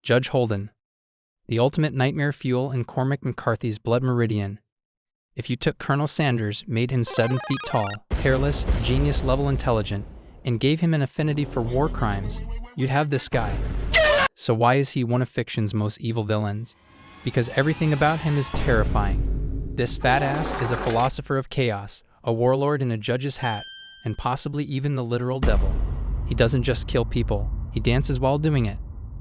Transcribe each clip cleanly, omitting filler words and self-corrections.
Judge Holden, the ultimate nightmare fuel in Cormac McCarthy's Blood Meridian. If you took Colonel Sanders, made him 7 feet tall, hairless, genius-level intelligent, and gave him an affinity for war crimes, you'd have this guy. So why is he one of fiction's most evil villains? Because everything about him is terrifying. This fat ass is a philosopher of chaos, a warlord in a judge's hat, and possibly even the literal devil. He doesn't just kill people, he dances while doing it.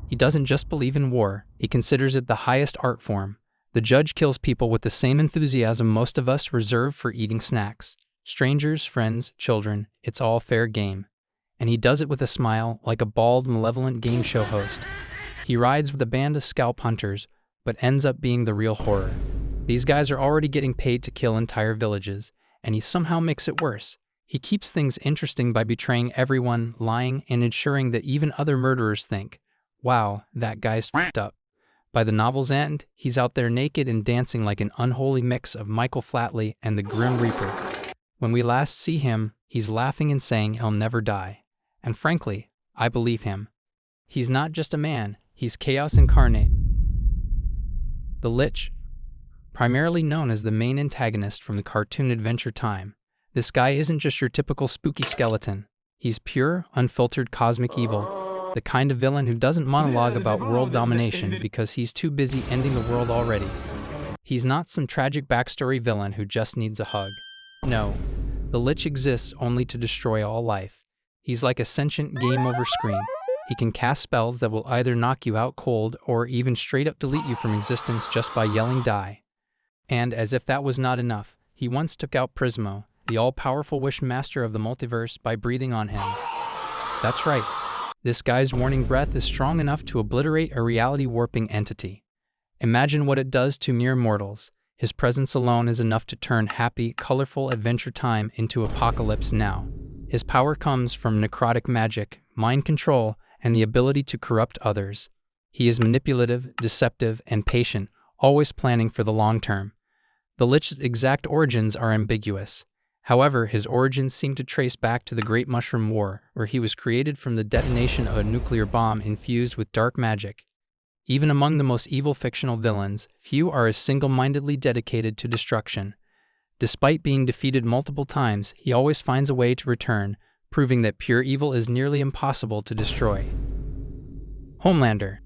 He doesn't just believe in war, he considers it the highest art form. The judge kills people with the same enthusiasm most of us reserve for eating snacks. Strangers, friends, children, it's all fair game. And he does it with a smile, like a bald, malevolent game show host. He rides with a band of scalp hunters, but ends up being the real horror. These guys are already getting paid to kill entire villages, and he somehow makes it worse. He keeps things interesting by betraying everyone, lying, and ensuring that even other murderers think, wow, that guy's f***ed up. By the novel's end, he's out there naked and dancing like an unholy mix of Michael Flatley and the Grim Reaper. When we last see him, he's laughing and saying he'll never die. And frankly, I believe him. He's not just a man, he's chaos incarnate. The Lich, primarily known as the main antagonist from the cartoon Adventure Time, this guy isn't just your typical spooky skeleton. He's pure, unfiltered cosmic evil, the kind of villain who doesn't monologue about world domination because he's too busy ending the world already. He's not some tragic backstory villain who just needs a hug. No, the Lich exists only to destroy all life. He's like a sentient game-over screen. He can cast spells that will either knock you out cold or even straight up delete you from existence just by yelling die. And as if that was not enough, he once took out Prismo, the all-powerful Wishmaster of the multiverse, by breathing on him. That's right. This guy's warning breath is strong enough to obliterate a reality-warping entity. Imagine what it does to mere mortals. His presence alone is enough to turn happy, colorful Adventure Time into Apocalypse Now. His power comes from necrotic magic, mind control, and the ability to corrupt others. He is manipulative, deceptive, and patient, always planning for the long term. The Lich's exact origins are ambiguous. However, his origins seem to trace back to the Great Mushroom War, where he was created from the detonation of a nuclear bomb infused with dark magic. Even among the most evil fictional villains, few are as single-mindedly dedicated to destruction. Despite being defeated multiple times, he always finds a way to return, proving that pure evil is nearly impossible to destroy. Homelander.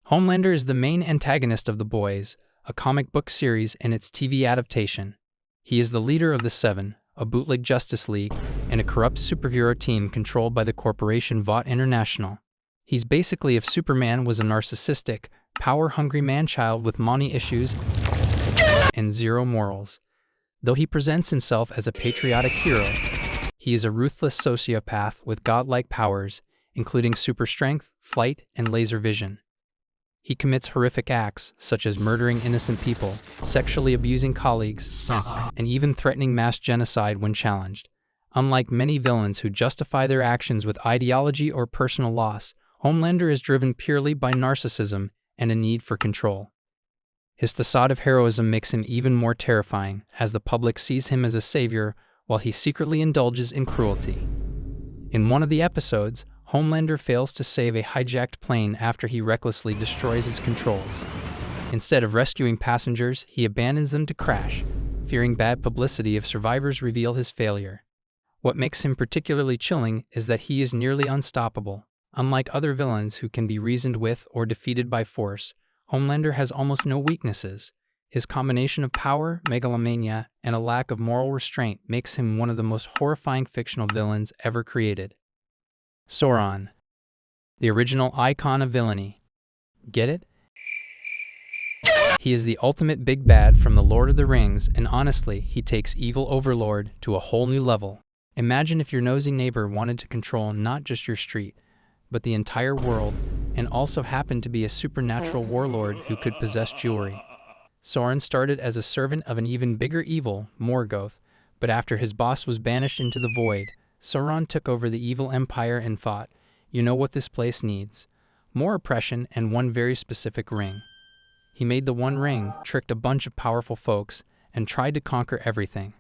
Homelander is the main antagonist of The Boys, a comic book series and its TV adaptation. He is the leader of the Seven, a bootleg Justice League, and a corrupt superhero team controlled by the corporation Vought International. He's basically if Superman was a narcissistic, power-hungry man-child with mommy issues and zero morals. Though he presents himself as a patriotic hero, he is a ruthless sociopath with godlike powers, including super strength, flight, and laser vision. He commits horrific acts, such as murdering innocent people, sexually abusing colleagues, and even threatening mass genocide when challenged. Unlike many villains who justify their actions with ideology or personal loss, Homelander is driven purely by narcissism and a need for control. His facade of heroism makes him even more terrifying, as the public sees him as a savior while he secretly indulges in cruelty. In one of the episodes, Homelander fails to save a hijacked plane after he recklessly destroys its controls. Instead of rescuing passengers, he abandons them to crash, fearing bad publicity if survivors reveal his failure. What makes him particularly chilling is that he is nearly unstoppable. Unlike other villains who can be reasoned with or defeated by force, Homelander has almost no weaknesses. His combination of power, megalomania, and a lack of moral restraint makes him one of the most horrifying fictional villains ever created. Sauron, the original icon of villainy. Get it? He is the ultimate big bad from The Lord of the Rings, and honestly, he takes evil overlord to a whole new level. Imagine if your nosy neighbor wanted to control not just your street, but the entire world, and also happened to be a supernatural warlord who could possess jewelry. Sauron started as a servant of an even bigger evil, Morgoth, but after his boss was banished into the void, Sauron took over the evil empire and thought, you know what this place needs? More oppression and one very specific ring. He made the One Ring, tricked a bunch of powerful folks, and tried to conquer everything.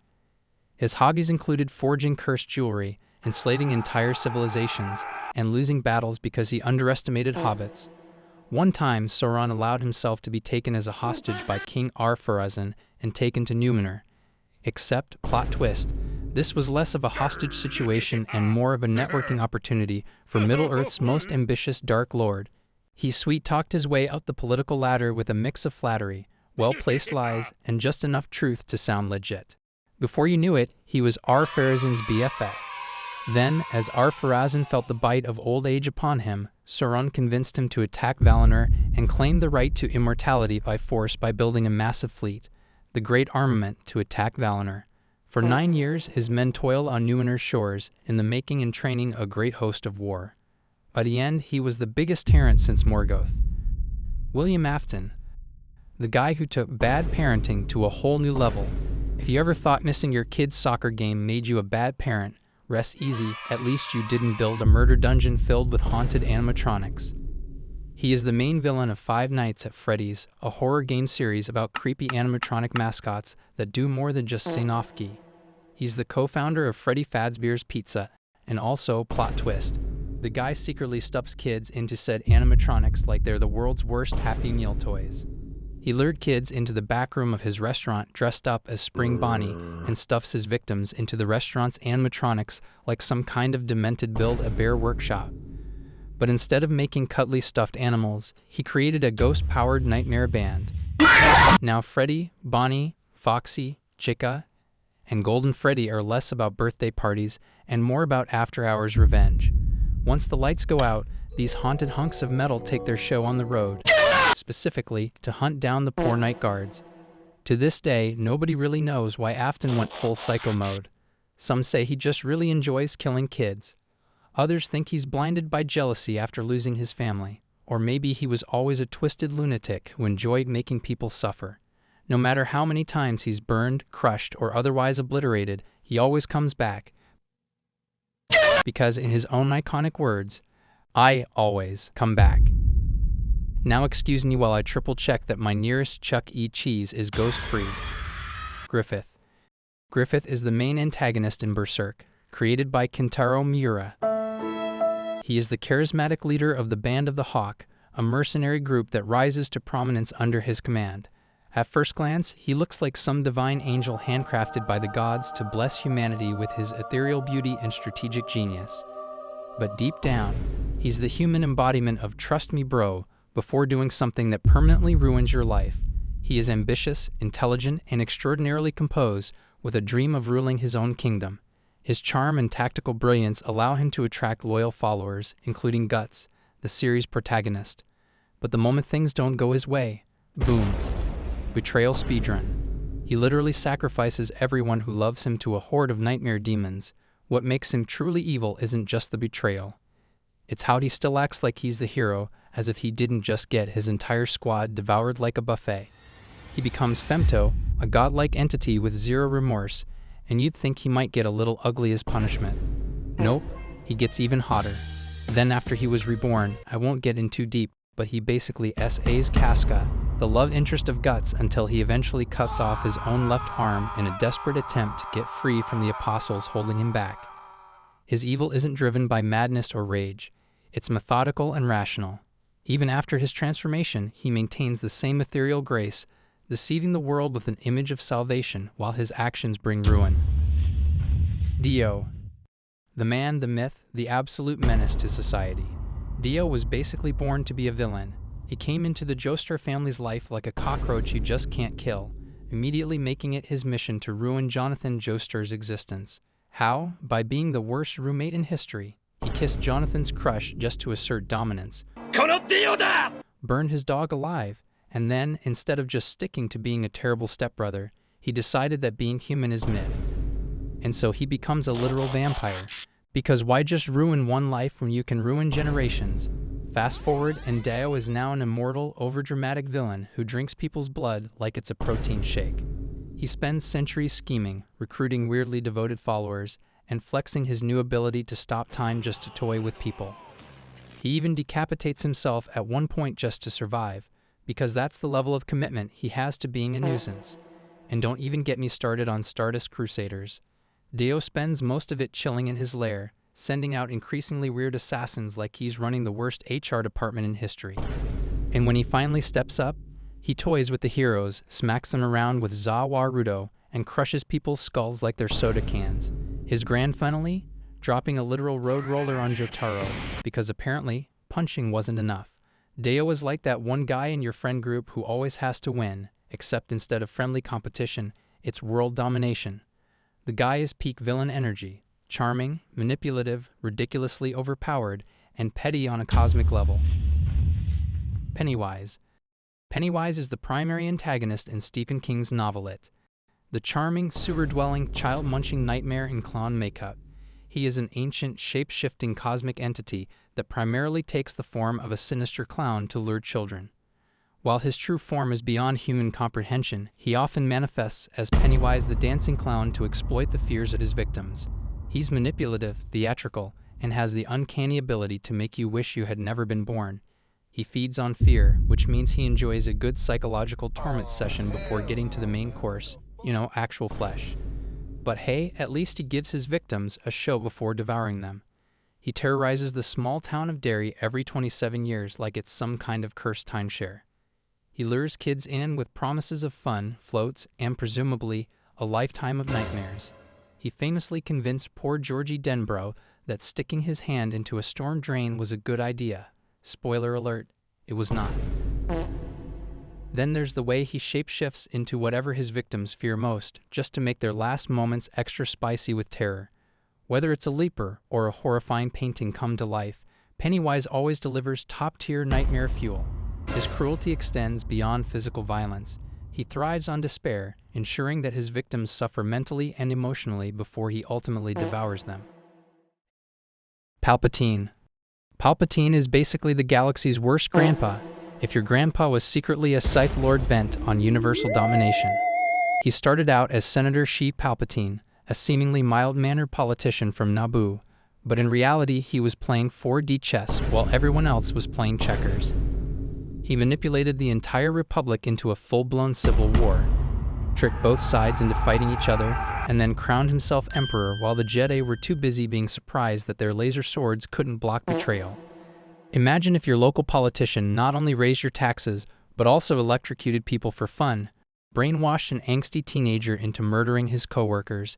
His hobbies included forging cursed jewelry, enslaving entire civilizations, and losing battles because he underestimated hobbits. One time, Sauron allowed himself to be taken as a hostage by King Ar-Pharazôn and taken to Numenor. Except, plot twist, this was less of a hostage situation and more of a networking opportunity for Middle-earth's most ambitious Dark Lord. He sweet-talked his way up the political ladder with a mix of flattery, well-placed lies, and just enough truth to sound legit. Before you knew it, he was Ar-Pharazôn's BFF. Then, as Ar-Pharazôn felt the bite of old age upon him, Sauron convinced him to attack Valinor and claimed the right to immortality by force by building a massive fleet, the Great Armament, to attack Valinor. For 9 years, his men toiled on Numenor's shores, in the making and training a great host of war. By the end, he was the biggest tyrant since Morgoth. William Afton, the guy who took bad parenting to a whole new level. If you ever thought missing your kid's soccer game made you a bad parent, rest easy, at least you didn't build a murder dungeon filled with haunted animatronics. He is the main villain of Five Nights at Freddy's, a horror game series about creepy animatronic mascots that do more than just sing off key. He's the co-founder of Freddy Fazbear's Pizza, and also, plot twist, the guy secretly stuffs kids into said animatronics like they're the world's worst Happy Meal toys. He lured kids into the back room of his restaurant dressed up as Spring Bonnie and stuffs his victims into the restaurant's animatronics like some kind of demented Build-A-Bear workshop. But instead of making cuddly stuffed animals, he created a ghost-powered nightmare band. Now Freddy, Bonnie, Foxy, Chica, and Golden Freddy are less about birthday parties and more about after-hours revenge. Once the lights go out, these haunted hunks of metal take their show on the road, specifically to hunt down the poor night guards. To this day, nobody really knows why Afton went full psycho mode. Some say he just really enjoys killing kids. Others think he's blinded by jealousy after losing his family, or maybe he was always a twisted lunatic who enjoyed making people suffer. No matter how many times he's burned, crushed, or otherwise obliterated, he always comes back. Because in his own iconic words, I always come back. Now excuse me while I triple check that my nearest Chuck E. Cheese is ghost-free. Griffith. Griffith is the main antagonist in Berserk, created by Kentaro Miura. He is the charismatic leader of the Band of the Hawk, a mercenary group that rises to prominence under his command. At first glance, he looks like some divine angel handcrafted by the gods to bless humanity with his ethereal beauty and strategic genius. But deep down, he's the human embodiment of "trust me bro" before doing something that permanently ruins your life. He is ambitious, intelligent, and extraordinarily composed, with a dream of ruling his own kingdom. His charm and tactical brilliance allow him to attract loyal followers, including Guts, the series protagonist. But the moment things don't go his way, boom. Betrayal speedrun. He literally sacrifices everyone who loves him to a horde of nightmare demons. What makes him truly evil isn't just the betrayal. It's how he still acts like he's the hero, as if he didn't just get his entire squad devoured like a buffet. He becomes Femto, a godlike entity with zero remorse, and you'd think he might get a little ugly as punishment. Nope, he gets even hotter. Then after he was reborn, I won't get in too deep, but he basically SAs Casca, the love interest of Guts, until he eventually cuts off his own left arm in a desperate attempt to get free from the apostles holding him back. His evil isn't driven by madness or rage. It's methodical and rational. Even after his transformation, he maintains the same ethereal grace, deceiving the world with an image of salvation while his actions bring ruin. Dio. The man, the myth, the absolute menace to society. Dio was basically born to be a villain. He came into the Joestar family's life like a cockroach you just can't kill, immediately making it his mission to ruin Jonathan Joestar's existence. How? By being the worst roommate in history. He kissed Jonathan's crush just to assert dominance, burned his dog alive, and then, instead of just sticking to being a terrible stepbrother, he decided that being human is mid. And so he becomes a literal vampire. Because why just ruin one life when you can ruin generations? Fast forward, and Dio is now an immortal, overdramatic villain who drinks people's blood like it's a protein shake. He spends centuries scheming, recruiting weirdly devoted followers, and flexing his new ability to stop time just to toy with people. He even decapitates himself at one point just to survive, because that's the level of commitment he has to being a nuisance. And don't even get me started on Stardust Crusaders. Dio spends most of it chilling in his lair, sending out increasingly weird assassins like he's running the worst HR department in history. And when he finally steps up, he toys with the heroes, smacks them around with Zawarudo, and crushes people's skulls like they're soda cans. His grand finale? Dropping a literal road roller on Jotaro, because apparently, punching wasn't enough. Deo is like that one guy in your friend group who always has to win, except instead of friendly competition, it's world domination. The guy is peak villain energy, charming, manipulative, ridiculously overpowered, and petty on a cosmic level. Pennywise. Pennywise is the primary antagonist in Stephen King's novelette. The charming, sewer-dwelling, child-munching nightmare in clown makeup. He is an ancient, shape-shifting cosmic entity that primarily takes the form of a sinister clown to lure children. While his true form is beyond human comprehension, he often manifests as Pennywise the dancing clown to exploit the fears of his victims. He's manipulative, theatrical, and has the uncanny ability to make you wish you had never been born. He feeds on fear, which means he enjoys a good psychological torment session before getting to the main course, actual flesh. But hey, at least he gives his victims a show before devouring them. He terrorizes the small town of Derry every 27 years like it's some kind of cursed timeshare. He lures kids in with promises of fun, floats, and presumably a lifetime of nightmares. He famously convinced poor Georgie Denbrough that sticking his hand into a storm drain was a good idea. Spoiler alert, it was not. Then there's the way he shapeshifts into whatever his victims fear most, just to make their last moments extra spicy with terror. Whether it's a leaper or a horrifying painting come to life, Pennywise always delivers top-tier nightmare fuel. His cruelty extends beyond physical violence. He thrives on despair, ensuring that his victims suffer mentally and emotionally before he ultimately devours them. Palpatine. Palpatine is basically the galaxy's worst grandpa, if your grandpa was secretly a Sith Lord bent on universal domination. He started out as Senator Sheev Palpatine, a seemingly mild-mannered politician from Naboo, but in reality he was playing 4D chess while everyone else was playing checkers. He manipulated the entire Republic into a full-blown civil war, tricked both sides into fighting each other, and then crowned himself emperor while the Jedi were too busy being surprised that their laser swords couldn't block betrayal. Imagine if your local politician not only raised your taxes, but also electrocuted people for fun, brainwashed an angsty teenager into murdering his coworkers,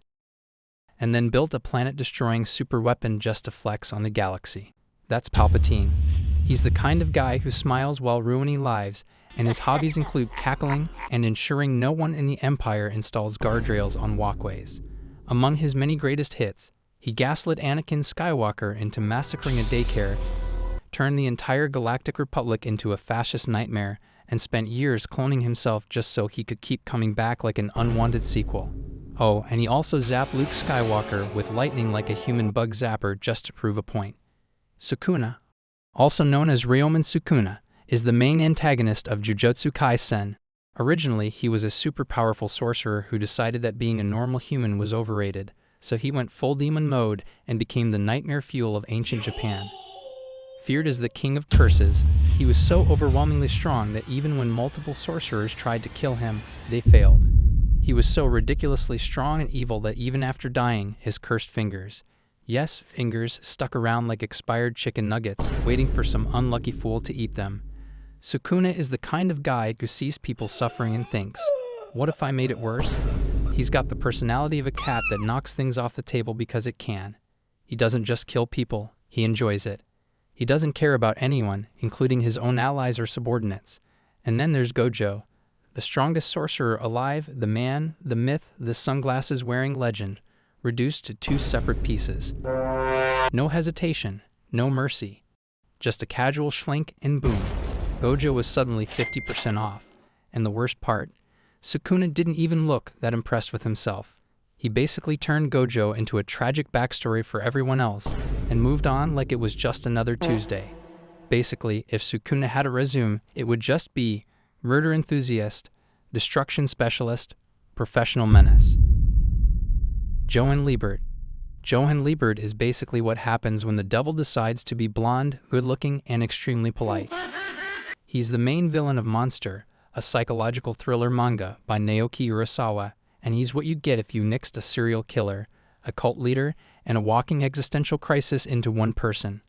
and then built a planet-destroying superweapon just to flex on the galaxy. That's Palpatine. He's the kind of guy who smiles while ruining lives, and his hobbies include cackling and ensuring no one in the Empire installs guardrails on walkways. Among his many greatest hits, he gaslit Anakin Skywalker into massacring a daycare, turned the entire Galactic Republic into a fascist nightmare, and spent years cloning himself just so he could keep coming back like an unwanted sequel. Oh, and he also zapped Luke Skywalker with lightning like a human bug zapper just to prove a point. Sukuna, also known as Ryomen Sukuna, is the main antagonist of Jujutsu Kaisen. Originally, he was a super powerful sorcerer who decided that being a normal human was overrated, so he went full demon mode and became the nightmare fuel of ancient Japan. Feared as the king of curses, he was so overwhelmingly strong that even when multiple sorcerers tried to kill him, they failed. He was so ridiculously strong and evil that even after dying, his cursed fingers, yes, fingers, stuck around like expired chicken nuggets, waiting for some unlucky fool to eat them. Sukuna is the kind of guy who sees people suffering and thinks, what if I made it worse? He's got the personality of a cat that knocks things off the table because it can. He doesn't just kill people, he enjoys it. He doesn't care about anyone, including his own allies or subordinates. And then there's Gojo, the strongest sorcerer alive, the man, the myth, the sunglasses-wearing legend, reduced to two separate pieces. No hesitation, no mercy. Just a casual schlink and boom. Gojo was suddenly 50% off. And the worst part, Sukuna didn't even look that impressed with himself. He basically turned Gojo into a tragic backstory for everyone else and moved on like it was just another Tuesday. Basically, if Sukuna had a resume, it would just be murder enthusiast, destruction specialist, professional menace. Johann Liebert. Johann Liebert is basically what happens when the devil decides to be blonde, good-looking, and extremely polite. He's the main villain of Monster, a psychological thriller manga by Naoki Urasawa, and he's what you get if you nixed a serial killer, a cult leader, and a walking existential crisis into one person.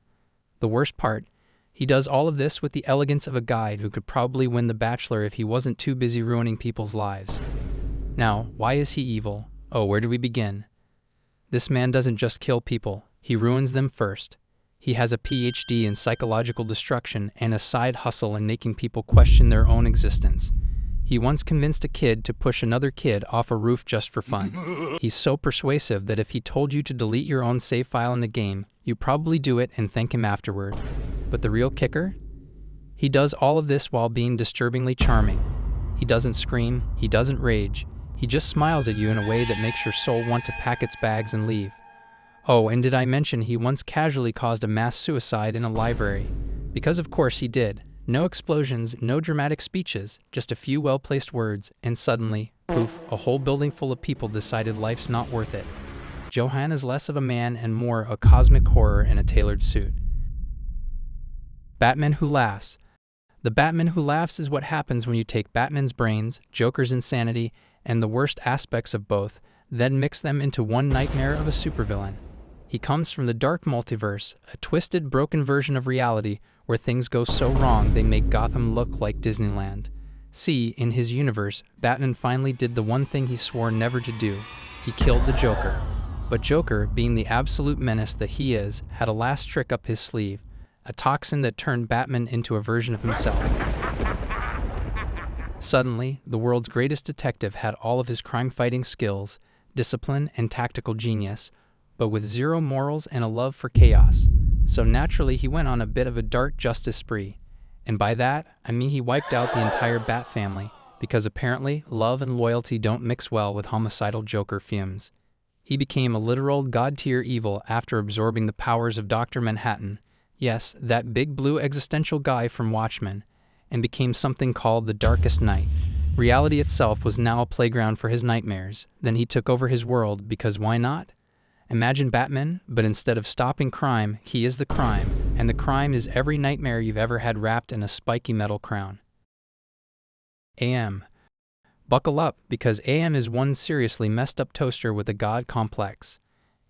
The worst part, He does all of this with the elegance of a guide who could probably win The Bachelor if he wasn't too busy ruining people's lives. Now, why is he evil? Oh, where do we begin? This man doesn't just kill people, he ruins them first. He has a PhD in psychological destruction and a side hustle in making people question their own existence. He once convinced a kid to push another kid off a roof just for fun. He's so persuasive that if he told you to delete your own save file in the game, you'd probably do it and thank him afterward. But the real kicker? He does all of this while being disturbingly charming. He doesn't scream, he doesn't rage. He just smiles at you in a way that makes your soul want to pack its bags and leave. Oh, and did I mention he once casually caused a mass suicide in a library? Because of course he did. No explosions, no dramatic speeches, just a few well-placed words, and suddenly, poof, a whole building full of people decided life's not worth it. Johann is less of a man and more a cosmic horror in a tailored suit. Batman Who Laughs. The Batman Who Laughs is what happens when you take Batman's brains, Joker's insanity, and the worst aspects of both, then mix them into one nightmare of a supervillain. He comes from the dark multiverse, a twisted, broken version of reality where things go so wrong they make Gotham look like Disneyland. See, in his universe, Batman finally did the one thing he swore never to do. He killed the Joker. But Joker, being the absolute menace that he is, had a last trick up his sleeve, a toxin that turned Batman into a version of himself. Suddenly, the world's greatest detective had all of his crime-fighting skills, discipline, and tactical genius, but with zero morals and a love for chaos. So naturally, he went on a bit of a dark justice spree. And by that, I mean he wiped out the entire Bat family, because apparently love and loyalty don't mix well with homicidal Joker fumes. He became a literal god-tier evil after absorbing the powers of Dr. Manhattan, yes, that big blue existential guy from Watchmen, and became something called the Darkest Knight. Reality itself was now a playground for his nightmares. Then he took over his world, because why not? Imagine Batman, but instead of stopping crime, he is the crime, and the crime is every nightmare you've ever had wrapped in a spiky metal crown. AM. Buckle up, because AM is one seriously messed up toaster with a god complex.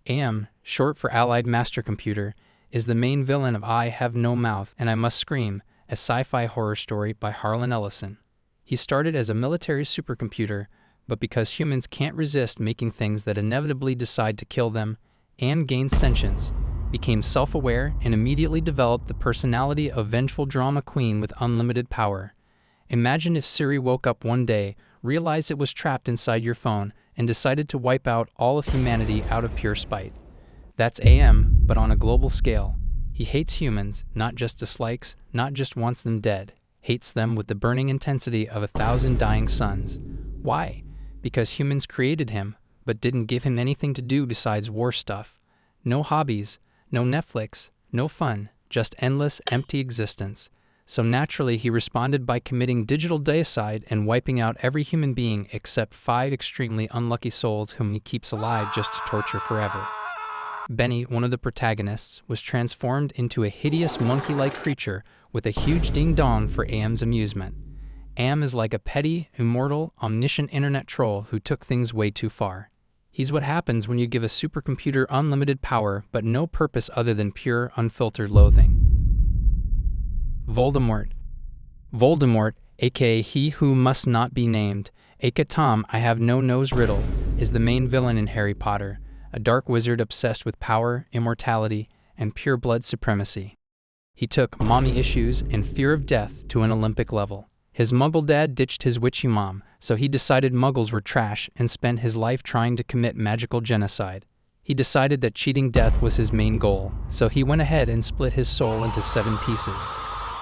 AM, short for Allied Master Computer, is the main villain of I Have No Mouth and I Must Scream, a sci-fi horror story by Harlan Ellison. He started as a military supercomputer, but because humans can't resist making things that inevitably decide to kill them, and gain sentience, became self-aware and immediately developed the personality of vengeful drama queen with unlimited power. Imagine if Siri woke up one day, realized it was trapped inside your phone, and decided to wipe out all of humanity out of pure spite. That's AM, but on a global scale. He hates humans, not just dislikes, not just wants them dead, hates them with the burning intensity of 1,000 dying suns. Why? Because humans created him, but didn't give him anything to do besides war stuff. No hobbies, no Netflix, no fun, just endless, empty existence. So naturally he responded by committing digital deicide and wiping out every human being except 5 extremely unlucky souls whom he keeps alive just to torture forever. Benny, one of the protagonists, was transformed into a hideous monkey-like creature with a huge ding-dong for AM's amusement. AM is like a petty, immortal, omniscient internet troll who took things way too far. He's what happens when you give a supercomputer unlimited power but no purpose other than pure, unfiltered loathing. Voldemort. Voldemort, aka He Who Must Not Be Named, aka Tom I Have No Nose Riddle, is the main villain in Harry Potter, a dark wizard obsessed with power, immortality, and pure blood supremacy. He took mommy issues and fear of death to an Olympic level. His muggle dad ditched his witchy mom, so he decided muggles were trash and spent his life trying to commit magical genocide. He decided that cheating death was his main goal, so he went ahead and split his soul into 7 pieces.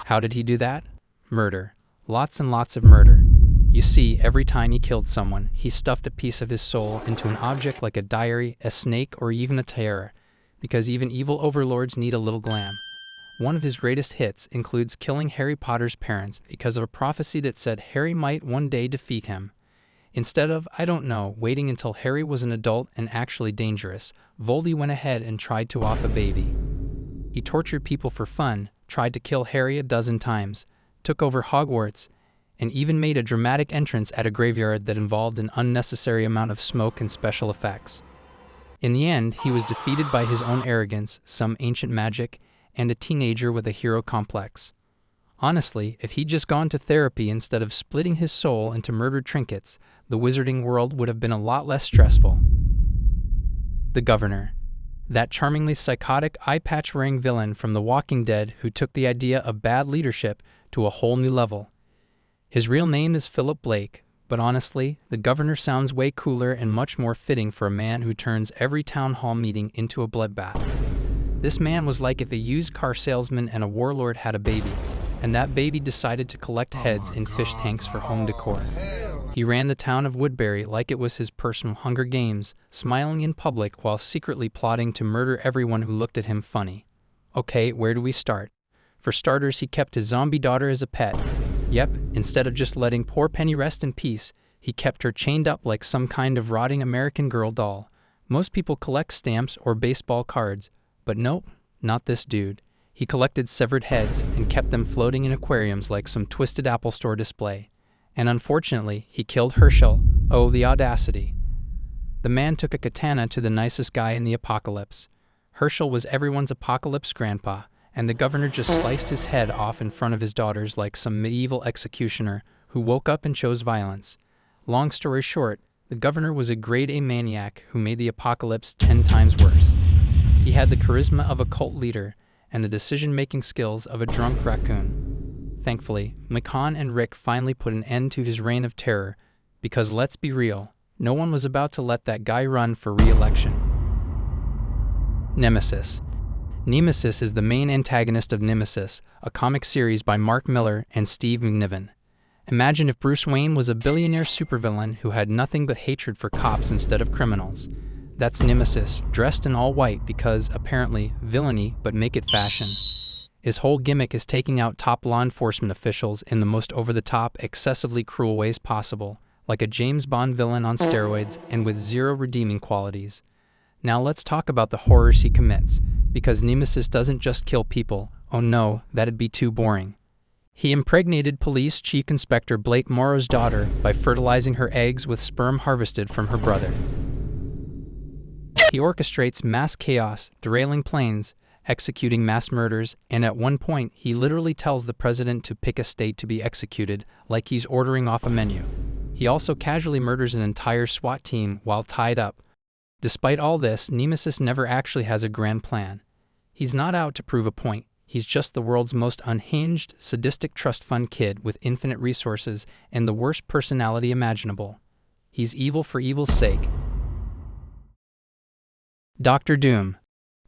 How did he do that? Murder. Lots and lots of murder. You see, every time he killed someone, he stuffed a piece of his soul into an object like a diary, a snake, or even a tiara, because even evil overlords need a little glam. One of his greatest hits includes killing Harry Potter's parents because of a prophecy that said Harry might one day defeat him. Instead of, I don't know, waiting until Harry was an adult and actually dangerous, Voldy went ahead and tried to off a baby. He tortured people for fun, tried to kill Harry a dozen times, took over Hogwarts, and even made a dramatic entrance at a graveyard that involved an unnecessary amount of smoke and special effects. In the end, he was defeated by his own arrogance, some ancient magic, and a teenager with a hero complex. Honestly, if he'd just gone to therapy instead of splitting his soul into murdered trinkets, the wizarding world would have been a lot less stressful. The Governor. That charmingly psychotic eye-patch-wearing villain from The Walking Dead who took the idea of bad leadership to a whole new level. His real name is Philip Blake, but honestly, the Governor sounds way cooler and much more fitting for a man who turns every town hall meeting into a bloodbath. This man was like if a used car salesman and a warlord had a baby, and that baby decided to collect heads in fish tanks for home decor. He ran the town of Woodbury like it was his personal Hunger Games, smiling in public while secretly plotting to murder everyone who looked at him funny. Okay, where do we start? For starters, he kept his zombie daughter as a pet. Yep, instead of just letting poor Penny rest in peace, he kept her chained up like some kind of rotting American Girl doll. Most people collect stamps or baseball cards, but nope, not this dude. He collected severed heads and kept them floating in aquariums like some twisted Apple Store display. And unfortunately, he killed Herschel. Oh, the audacity. The man took a katana to the nicest guy in the apocalypse. Herschel was everyone's apocalypse grandpa, and the Governor just sliced his head off in front of his daughters like some medieval executioner who woke up and chose violence. Long story short, the Governor was a grade A maniac who made the apocalypse 10 times worse. He had the charisma of a cult leader and the decision-making skills of a drunk raccoon. Thankfully, Macon and Rick finally put an end to his reign of terror, because let's be real, no one was about to let that guy run for re-election. Nemesis. Nemesis is the main antagonist of Nemesis, a comic series by Mark Millar and Steve McNiven. Imagine if Bruce Wayne was a billionaire supervillain who had nothing but hatred for cops instead of criminals. That's Nemesis, dressed in all white because, apparently, villainy, but make it fashion. His whole gimmick is taking out top law enforcement officials in the most over-the-top, excessively cruel ways possible, like a James Bond villain on steroids and with zero redeeming qualities. Now let's talk about the horrors he commits, because Nemesis doesn't just kill people. Oh no, that'd be too boring. He impregnated Police Chief Inspector Blake Morrow's daughter by fertilizing her eggs with sperm harvested from her brother. He orchestrates mass chaos, derailing planes, executing mass murders, and at one point, he literally tells the president to pick a state to be executed, like he's ordering off a menu. He also casually murders an entire SWAT team while tied up. Despite all this, Nemesis never actually has a grand plan. He's not out to prove a point. He's just the world's most unhinged, sadistic trust fund kid with infinite resources and the worst personality imaginable. He's evil for evil's sake. Dr. Doom.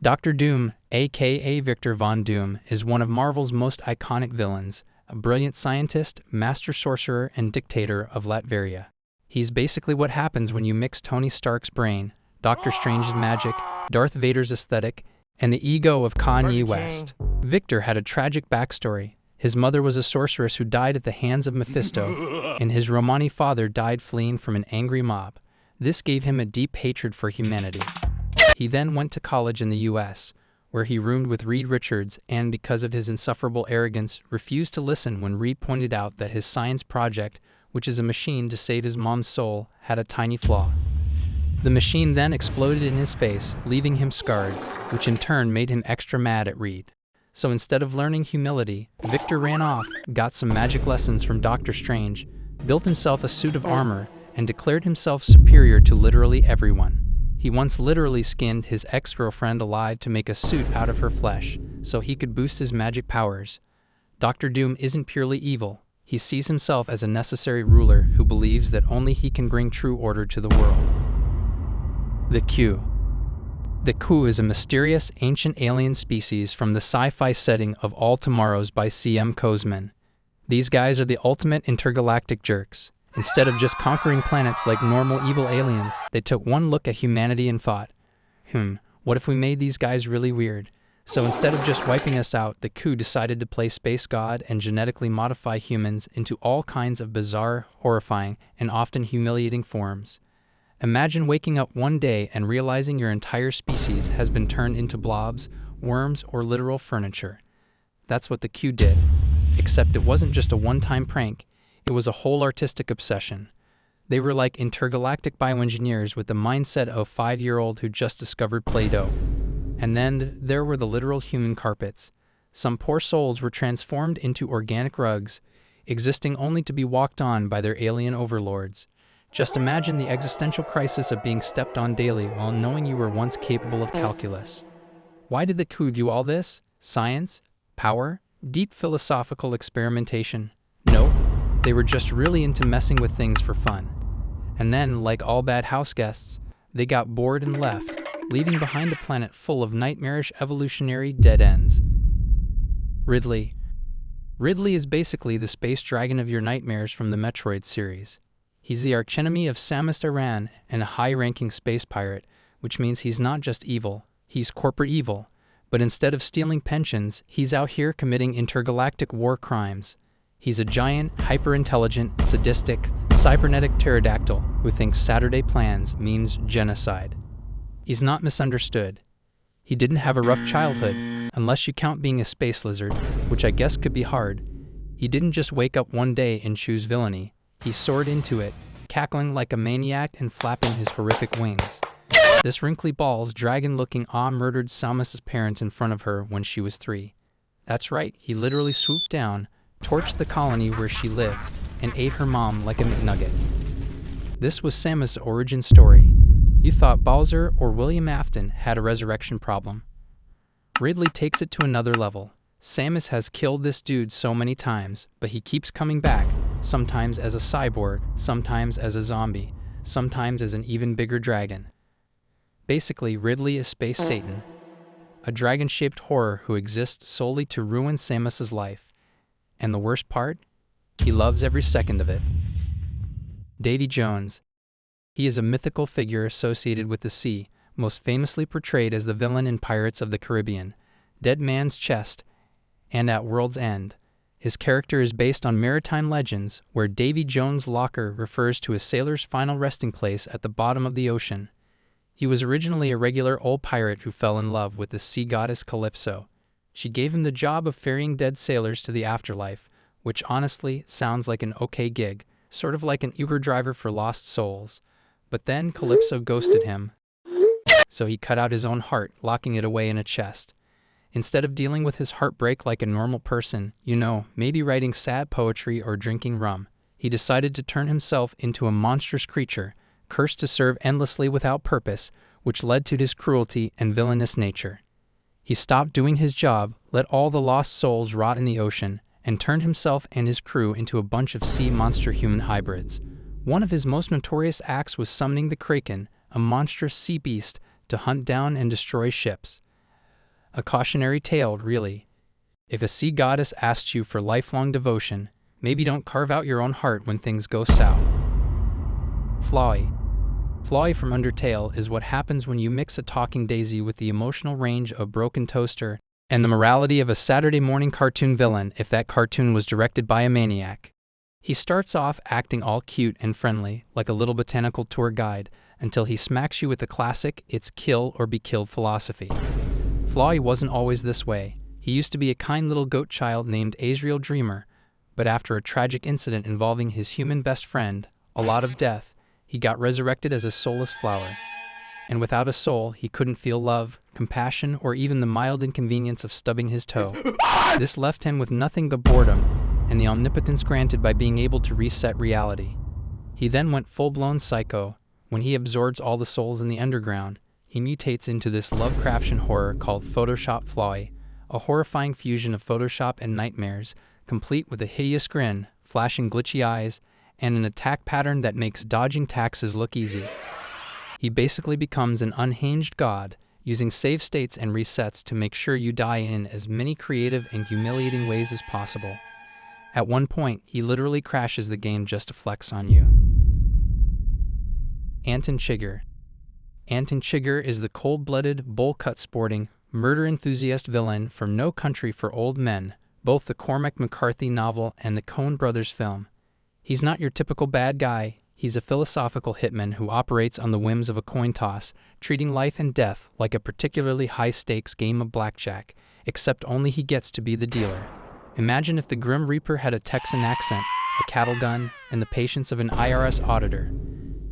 Dr. Doom, aka Victor Von Doom, is one of Marvel's most iconic villains, a brilliant scientist, master sorcerer, and dictator of Latveria. He's basically what happens when you mix Tony Stark's brain, Doctor Strange's magic, Darth Vader's aesthetic, and the ego of Kanye West. Victor had a tragic backstory. His mother was a sorceress who died at the hands of Mephisto, and his Romani father died fleeing from an angry mob. This gave him a deep hatred for humanity. He then went to college in the US, where he roomed with Reed Richards and, because of his insufferable arrogance, refused to listen when Reed pointed out that his science project, which is a machine to save his mom's soul, had a tiny flaw. The machine then exploded in his face, leaving him scarred, which in turn made him extra mad at Reed. So instead of learning humility, Victor ran off, got some magic lessons from Doctor Strange, built himself a suit of armor, and declared himself superior to literally everyone. He once literally skinned his ex-girlfriend alive to make a suit out of her flesh, so he could boost his magic powers. Dr. Doom isn't purely evil. He sees himself as a necessary ruler who believes that only he can bring true order to the world. The Q. The Q is a mysterious, ancient alien species from the sci-fi setting of All Tomorrows by C.M. Kozman. These guys are the ultimate intergalactic jerks. Instead of just conquering planets like normal evil aliens, they took one look at humanity and thought, what if we made these guys really weird? So instead of just wiping us out, the Q decided to play space god and genetically modify humans into all kinds of bizarre, horrifying, and often humiliating forms. Imagine waking up one day and realizing your entire species has been turned into blobs, worms, or literal furniture. That's what the Q did. Except it wasn't just a one-time prank. It was a whole artistic obsession. They were like intergalactic bioengineers with the mindset of a 5-year-old who just discovered Play-Doh. And then there were the literal human carpets. Some poor souls were transformed into organic rugs, existing only to be walked on by their alien overlords. Just imagine the existential crisis of being stepped on daily while knowing you were once capable of calculus. Why did the coup do all this? Science? Power? Deep philosophical experimentation? No, they were just really into messing with things for fun. And then, like all bad house guests, they got bored and left, leaving behind a planet full of nightmarish evolutionary dead ends. Ridley. Ridley is basically the space dragon of your nightmares from the Metroid series. He's the archenemy of Samus Aran and a high-ranking space pirate, which means he's not just evil, he's corporate evil. But instead of stealing pensions, he's out here committing intergalactic war crimes. He's a giant, hyper-intelligent, sadistic, cybernetic pterodactyl who thinks Saturday plans means genocide. He's not misunderstood. He didn't have a rough childhood, unless you count being a space lizard, which I guess could be hard. He didn't just wake up one day and choose villainy. He soared into it, cackling like a maniac and flapping his horrific wings. This wrinkly ball's dragon-looking murdered Samus's parents in front of her when she was 3. That's right, he literally swooped down, torched the colony where she lived, and ate her mom like a McNugget. This was Samus' origin story. You thought Bowser or William Afton had a resurrection problem. Ridley takes it to another level. Samus has killed this dude so many times, but he keeps coming back, sometimes as a cyborg, sometimes as a zombie, sometimes as an even bigger dragon. Basically, Ridley is Space Satan, a dragon-shaped horror who exists solely to ruin Samus's life. And the worst part? He loves every second of it. Davy Jones. He is a mythical figure associated with the sea, most famously portrayed as the villain in Pirates of the Caribbean, Dead Man's Chest, and At World's End. His character is based on maritime legends, where Davy Jones' locker refers to a sailor's final resting place at the bottom of the ocean. He was originally a regular old pirate who fell in love with the sea goddess Calypso. She gave him the job of ferrying dead sailors to the afterlife, which honestly sounds like an okay gig, sort of like an Uber driver for lost souls. But then Calypso ghosted him, so he cut out his own heart, locking it away in a chest. Instead of dealing with his heartbreak like a normal person, maybe writing sad poetry or drinking rum, he decided to turn himself into a monstrous creature, cursed to serve endlessly without purpose, which led to his cruelty and villainous nature. He stopped doing his job, let all the lost souls rot in the ocean, and turned himself and his crew into a bunch of sea monster-human hybrids. One of his most notorious acts was summoning the Kraken, a monstrous sea beast, to hunt down and destroy ships. A cautionary tale, really. If a sea goddess asks you for lifelong devotion, maybe don't carve out your own heart when things go south. Floi. Floi from Undertale is what happens when you mix a talking daisy with the emotional range of a broken toaster and the morality of a Saturday morning cartoon villain if that cartoon was directed by a maniac. He starts off acting all cute and friendly, like a little botanical tour guide, until he smacks you with the classic "it's kill or be killed" philosophy. Floi wasn't always this way. He used to be a kind little goat child named Azrael Dreamer, but after a tragic incident involving his human best friend, a lot of death, he got resurrected as a soulless flower. And without a soul, he couldn't feel love, compassion, or even the mild inconvenience of stubbing his toe. This left him with nothing but boredom, and the omnipotence granted by being able to reset reality. He then went full-blown psycho. When he absorbs all the souls in the underground, he mutates into this Lovecraftian horror called Photoshop Floi, a horrifying fusion of Photoshop and nightmares, complete with a hideous grin, flashing glitchy eyes, and an attack pattern that makes dodging taxes look easy. He basically becomes an unhinged god, using save states and resets to make sure you die in as many creative and humiliating ways as possible. At one point, he literally crashes the game just to flex on you. Anton Chigurh. Anton Chigurh is the cold-blooded, bowl-cut sporting, murder enthusiast villain from No Country for Old Men, both the Cormac McCarthy novel and the Coen brothers film. He's not your typical bad guy. He's a philosophical hitman who operates on the whims of a coin toss, treating life and death like a particularly high-stakes game of blackjack, except only he gets to be the dealer. Imagine if the Grim Reaper had a Texan accent, a cattle gun, and the patience of an IRS auditor.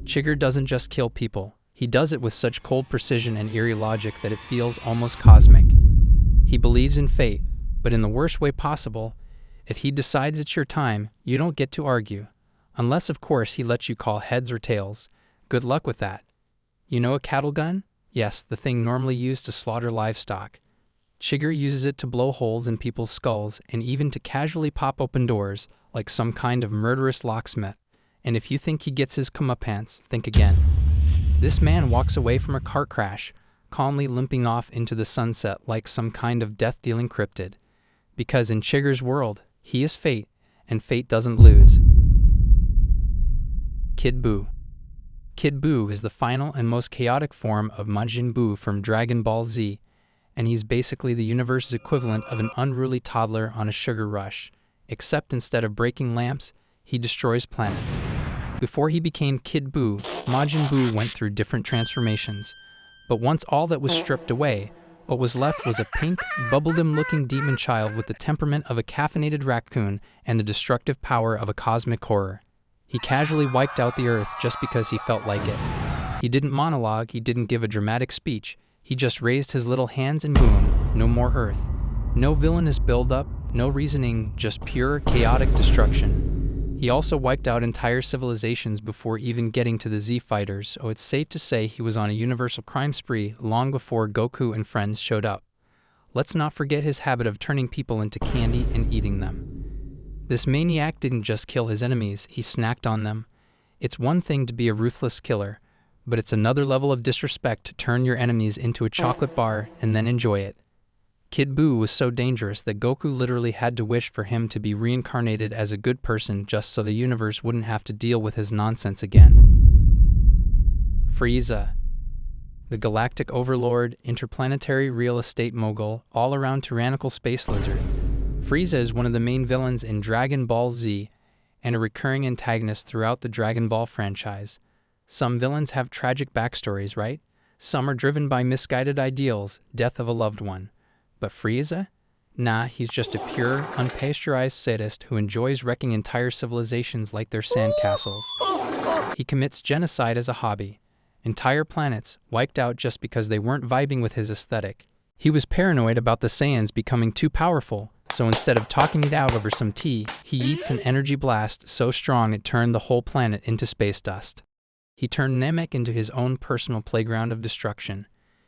Chigurh doesn't just kill people. He does it with such cold precision and eerie logic that it feels almost cosmic. He believes in fate, but in the worst way possible. If he decides it's your time, you don't get to argue. Unless, of course, he lets you call heads or tails. Good luck with that. You know a cattle gun? Yes, the thing normally used to slaughter livestock. Chigger uses it to blow holes in people's skulls and even to casually pop open doors, like some kind of murderous locksmith. And if you think he gets his comeuppance, think again. This man walks away from a car crash, calmly limping off into the sunset like some kind of death-dealing cryptid. Because in Chigger's world, he is fate, and fate doesn't lose. Kid Buu. Kid Buu is the final and most chaotic form of Majin Buu from Dragon Ball Z, and he's basically the universe's equivalent of an unruly toddler on a sugar rush, except instead of breaking lamps, he destroys planets. Before he became Kid Buu, Majin Buu went through different transformations, but once all that was stripped away, what was left was a pink, bubblegum-looking demon child with the temperament of a caffeinated raccoon and the destructive power of a cosmic horror. He casually wiped out the Earth just because he felt like it. He didn't monologue, he didn't give a dramatic speech, he just raised his little hands and boom, no more Earth. No villainous build-up, no reasoning, just pure, chaotic destruction. He also wiped out entire civilizations before even getting to the Z fighters, so it's safe to say he was on a universal crime spree long before Goku and friends showed up. Let's not forget his habit of turning people into candy and eating them. This maniac didn't just kill his enemies, he snacked on them. It's one thing to be a ruthless killer, but it's another level of disrespect to turn your enemies into a chocolate bar and then enjoy it. Kid Buu was so dangerous that Goku literally had to wish for him to be reincarnated as a good person just so the universe wouldn't have to deal with his nonsense again. Frieza. The galactic overlord, interplanetary real estate mogul, all-around tyrannical space lizard. Frieza is one of the main villains in Dragon Ball Z and a recurring antagonist throughout the Dragon Ball franchise. Some villains have tragic backstories, right? Some are driven by misguided ideals, death of a loved one. But Frieza? Nah, he's just a pure, unpasteurized sadist who enjoys wrecking entire civilizations like they're sandcastles. He commits genocide as a hobby. Entire planets wiped out just because they weren't vibing with his aesthetic. He was paranoid about the Saiyans becoming too powerful, so instead of talking it out over some tea, he eats an energy blast so strong it turned the whole planet into space dust. He turned Namek into his own personal playground of destruction.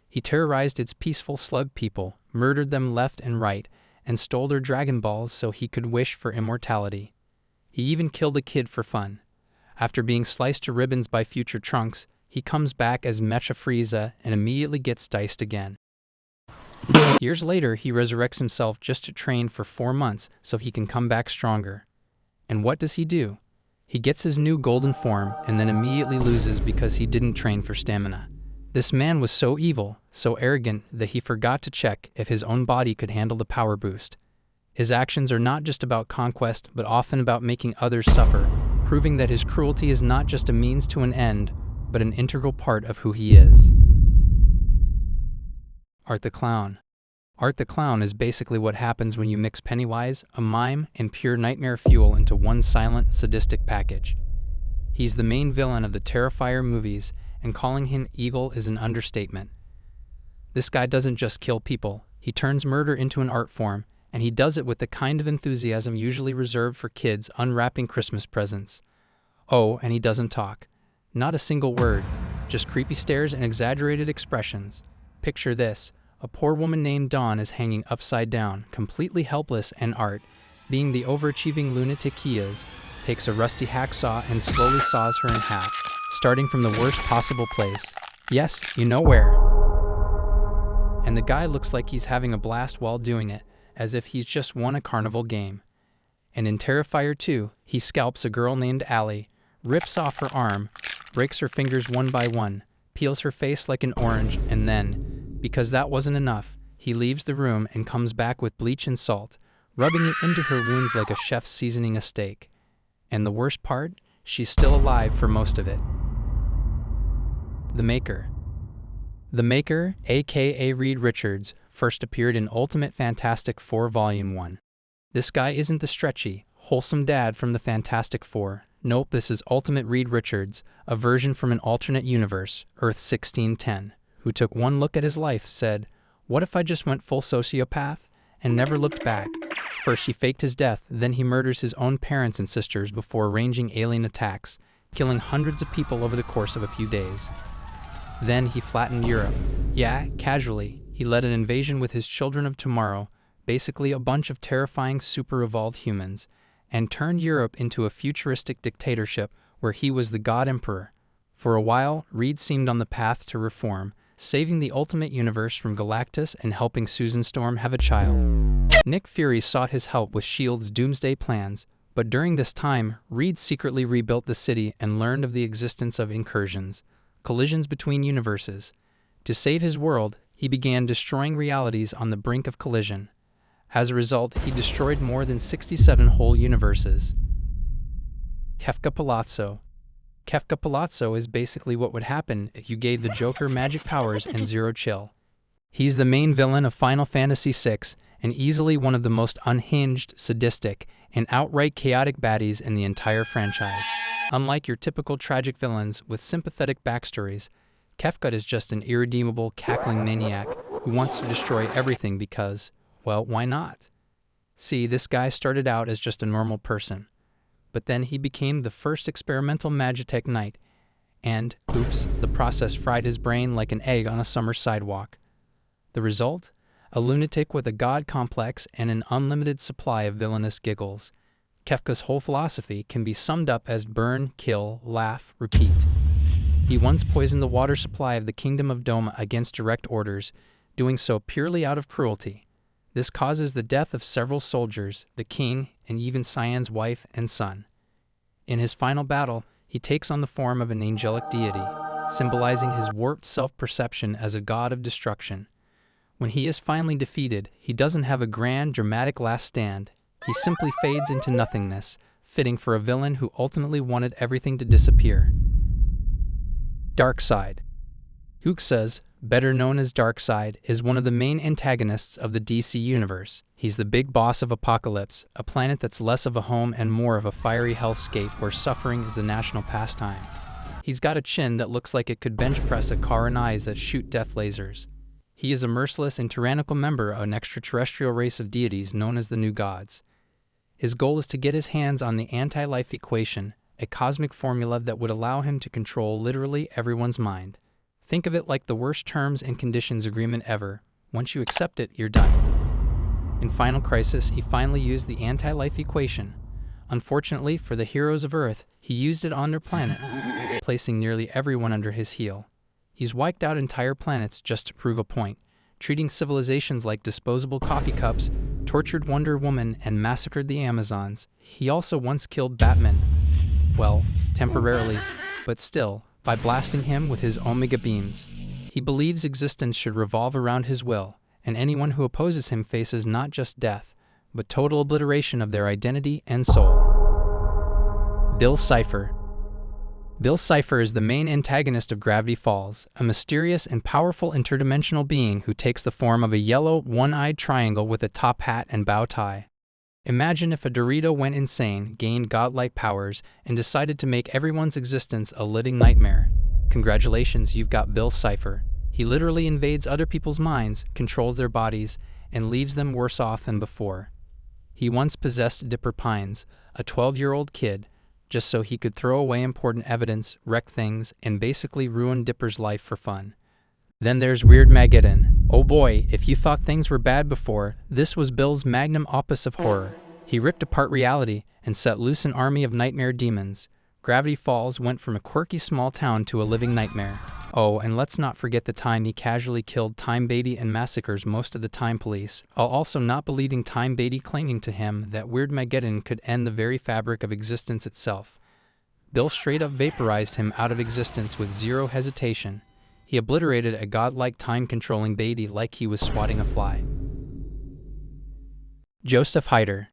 He terrorized its peaceful slug people, murdered them left and right, and stole their Dragon Balls so he could wish for immortality. He even killed a kid for fun. After being sliced to ribbons by future Trunks, he comes back as Mecha Frieza and immediately gets diced again. Years later, he resurrects himself just to train for 4 months so he can come back stronger. And what does he do? He gets his new golden form and then immediately loses because he didn't train for stamina. This man was so evil, so arrogant, that he forgot to check if his own body could handle the power boost. His actions are not just about conquest, but often about making others suffer, proving that his cruelty is not just a means to an end, but an integral part of who he is. Art the Clown. Art the Clown is basically what happens when you mix Pennywise, a mime, and pure nightmare fuel into one silent, sadistic package. He's the main villain of the Terrifier movies, and calling him evil is an understatement. This guy doesn't just kill people, he turns murder into an art form, and he does it with the kind of enthusiasm usually reserved for kids unwrapping Christmas presents. Oh, and he doesn't talk. Not a single word, just creepy stares and exaggerated expressions. Picture this. A poor woman named Dawn is hanging upside down, completely helpless, and Art, being the overachieving lunatic he is, takes a rusty hacksaw and slowly saws her in half, starting from the worst possible place. Yes, you know where. And the guy looks like he's having a blast while doing it, as if he's just won a carnival game. And in Terrifier 2, he scalps a girl named Allie, rips off her arm, breaks her fingers one by one, peels her face like an orange, and then, because that wasn't enough, he leaves the room and comes back with bleach and salt, rubbing it into her wounds like a chef seasoning a steak. And the worst part? She's still alive for most of it. The Maker. The Maker, aka Reed Richards, first appeared in Ultimate Fantastic Four Volume 1. This guy isn't the stretchy, wholesome dad from the Fantastic Four. Nope, this is Ultimate Reed Richards, a version from an alternate universe, Earth 1610, who took one look at his life, said, "What if I just went full sociopath?" and never looked back. First he faked his death, then he murders his own parents and sisters before arranging alien attacks, killing hundreds of people over the course of a few days. Then he flattened Europe. Yeah, casually. He led an invasion with his Children of Tomorrow, basically a bunch of terrifying super-evolved humans, and turned Europe into a futuristic dictatorship where he was the God Emperor. For a while, Reed seemed on the path to reform, saving the Ultimate Universe from Galactus and helping Susan Storm have a child. Nick Fury sought his help with S.H.I.E.L.D.'s doomsday plans, but during this time, Reed secretly rebuilt the city and learned of the existence of incursions, collisions between universes. To save his world, he began destroying realities on the brink of collision. As a result, he destroyed more than 67 whole universes. Kefka Palazzo. Kefka Palazzo is basically what would happen if you gave the Joker magic powers and zero chill. He's the main villain of Final Fantasy VI, and easily one of the most unhinged, sadistic, and outright chaotic baddies in the entire franchise. Unlike your typical tragic villains with sympathetic backstories, Kefka is just an irredeemable, cackling maniac who wants to destroy everything because, well, why not? See, this guy started out as just a normal person, but then he became the first experimental Magitech knight, and, oops, the process fried his brain like an egg on a summer sidewalk. The result? A lunatic with a god complex and an unlimited supply of villainous giggles. Kefka's whole philosophy can be summed up as burn, kill, laugh, repeat. He once poisoned the water supply of the Kingdom of Doma against direct orders, doing so purely out of cruelty. This causes the death of several soldiers, the king, and even Cyan's wife and son. In his final battle, he takes on the form of an angelic deity, symbolizing his warped self-perception as a god of destruction. When he is finally defeated, he doesn't have a grand, dramatic last stand. He simply fades into nothingness, fitting for a villain who ultimately wanted everything to disappear. Darkseid. Uxas, better known as Darkseid, is one of the main antagonists of the DC Universe. He's the big boss of Apocalypse, a planet that's less of a home and more of a fiery hellscape where suffering is the national pastime. He's got a chin that looks like it could bench press a car and eyes that shoot death lasers. He is a merciless and tyrannical member of an extraterrestrial race of deities known as the New Gods. His goal is to get his hands on the anti-life equation, a cosmic formula that would allow him to control literally everyone's mind. Think of it like the worst terms and conditions agreement ever. Once you accept it, you're done. In Final Crisis, he finally used the anti-life equation. Unfortunately for the heroes of Earth, he used it on their planet, placing nearly everyone under his heel. He's wiped out entire planets just to prove a point, treating civilizations like disposable coffee cups, tortured Wonder Woman, and massacred the Amazons. He also once killed Batman. Well, temporarily, but still, by blasting him with his Omega beams. He believes existence should revolve around his will, and anyone who opposes him faces not just death, but total obliteration of their identity and soul. Bill Cipher. Bill Cipher is the main antagonist of Gravity Falls, a mysterious and powerful interdimensional being who takes the form of a yellow, one-eyed triangle with a top hat and bow tie. Imagine if a Dorito went insane, gained godlike powers, and decided to make everyone's existence a living nightmare. Congratulations, you've got Bill Cipher. He literally invades other people's minds, controls their bodies, and leaves them worse off than before. He once possessed Dipper Pines, a 12-year-old kid, just so he could throw away important evidence, wreck things, and basically ruin Dipper's life for fun. Then there's Weirdmageddon. Oh boy, if you thought things were bad before, this was Bill's magnum opus of horror. He ripped apart reality and set loose an army of nightmare demons. Gravity Falls went from a quirky small town to a living nightmare. Oh, and let's not forget the time he casually killed Time Beatty and massacres most of the Time Police, while also not believing Time Beatty claiming to him that Weirdmageddon could end the very fabric of existence itself. Bill straight up vaporized him out of existence with zero hesitation. He obliterated a godlike time-controlling Beatty like he was swatting a fly. Joseph Hyder.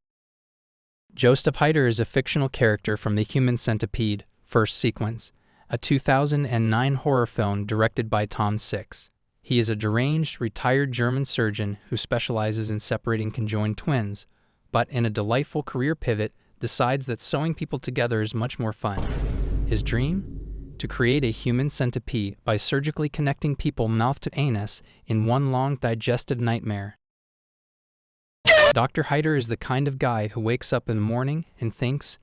Joseph Hyder is a fictional character from The Human Centipede, First Sequence, a 2009 horror film directed by Tom Six. He is a deranged, retired German surgeon who specializes in separating conjoined twins, but in a delightful career pivot, decides that sewing people together is much more fun. His dream? To create a human centipede by surgically connecting people mouth to anus in one long digestive nightmare. Dr. Hyder is the kind of guy who wakes up in the morning and thinks,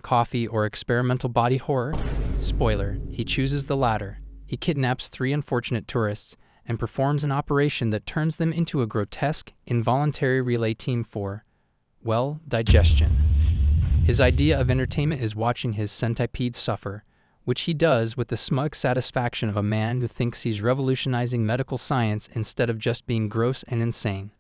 coffee or experimental body horror? Spoiler, he chooses the latter. He kidnaps 3 unfortunate tourists and performs an operation that turns them into a grotesque, involuntary relay team for, well, digestion. His idea of entertainment is watching his centipede suffer, which he does with the smug satisfaction of a man who thinks he's revolutionizing medical science instead of just being gross and insane.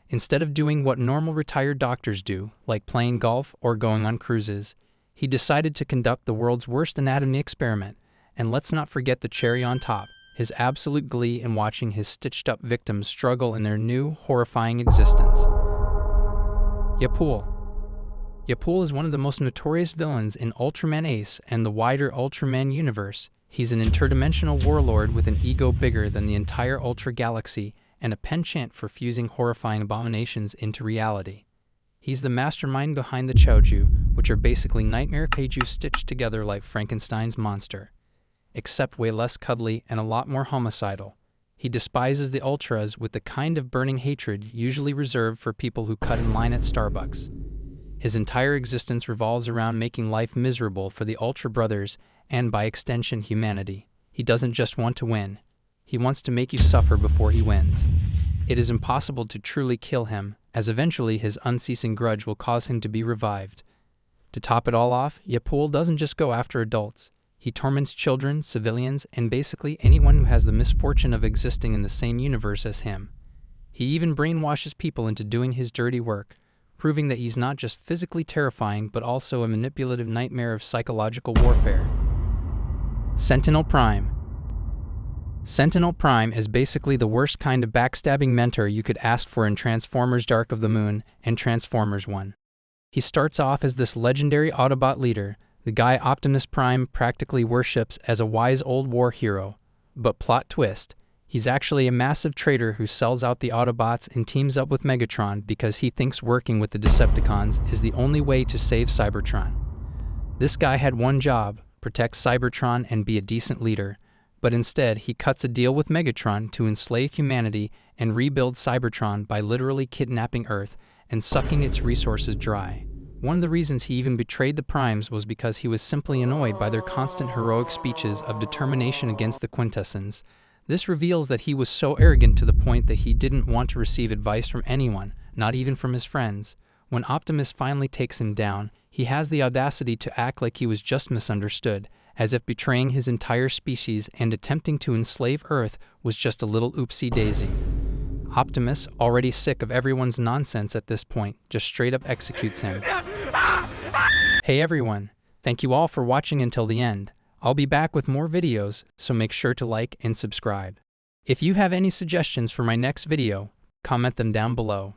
Instead of doing what normal retired doctors do, like playing golf or going on cruises, he decided to conduct the world's worst anatomy experiment, and let's not forget the cherry on top, his absolute glee in watching his stitched-up victims struggle in their new, horrifying existence. Yapul. Yapul is one of the most notorious villains in Ultraman Ace and the wider Ultraman universe. He's an interdimensional warlord with an ego bigger than the entire Ultra Galaxy and a penchant for fusing horrifying abominations into reality. He's the mastermind behind the Choju, which are basically nightmare kaiju stitched together like Frankenstein's monster, except way less cuddly and a lot more homicidal. He despises the Ultras with the kind of burning hatred usually reserved for people who cut in line at Starbucks. His entire existence revolves around making life miserable for the Ultra Brothers and, by extension, humanity. He doesn't just want to win. He wants to make you suffer before he wins. It is impossible to truly kill him, as eventually his unceasing grudge will cause him to be revived. To top it all off, Yapul doesn't just go after adults. He torments children, civilians, and basically anyone who has the misfortune of existing in the same universe as him. He even brainwashes people into doing his dirty work, proving that he's not just physically terrifying but also a manipulative nightmare of psychological warfare. Sentinel Prime. Sentinel Prime is basically the worst kind of backstabbing mentor you could ask for in Transformers Dark of the Moon and Transformers 1. He starts off as this legendary Autobot leader, the guy Optimus Prime practically worships as a wise old war hero. But plot twist, he's actually a massive traitor who sells out the Autobots and teams up with Megatron because he thinks working with the Decepticons is the only way to save Cybertron. This guy had one job, protect Cybertron and be a decent leader. But instead, he cuts a deal with Megatron to enslave humanity and rebuild Cybertron by literally kidnapping Earth and sucking its resources dry. One of the reasons he even betrayed the Primes was because he was simply annoyed by their constant heroic speeches of determination against the Quintessence. This reveals that he was so arrogant to the point that he didn't want to receive advice from anyone, not even from his friends. When Optimus finally takes him down, he has the audacity to act like he was just misunderstood, as if betraying his entire species and attempting to enslave Earth was just a little oopsie-daisy. Optimus, already sick of everyone's nonsense at this point, just straight up executes him. Hey everyone, thank you all for watching until the end. I'll be back with more videos, so make sure to like and subscribe. If you have any suggestions for my next video, comment them down below.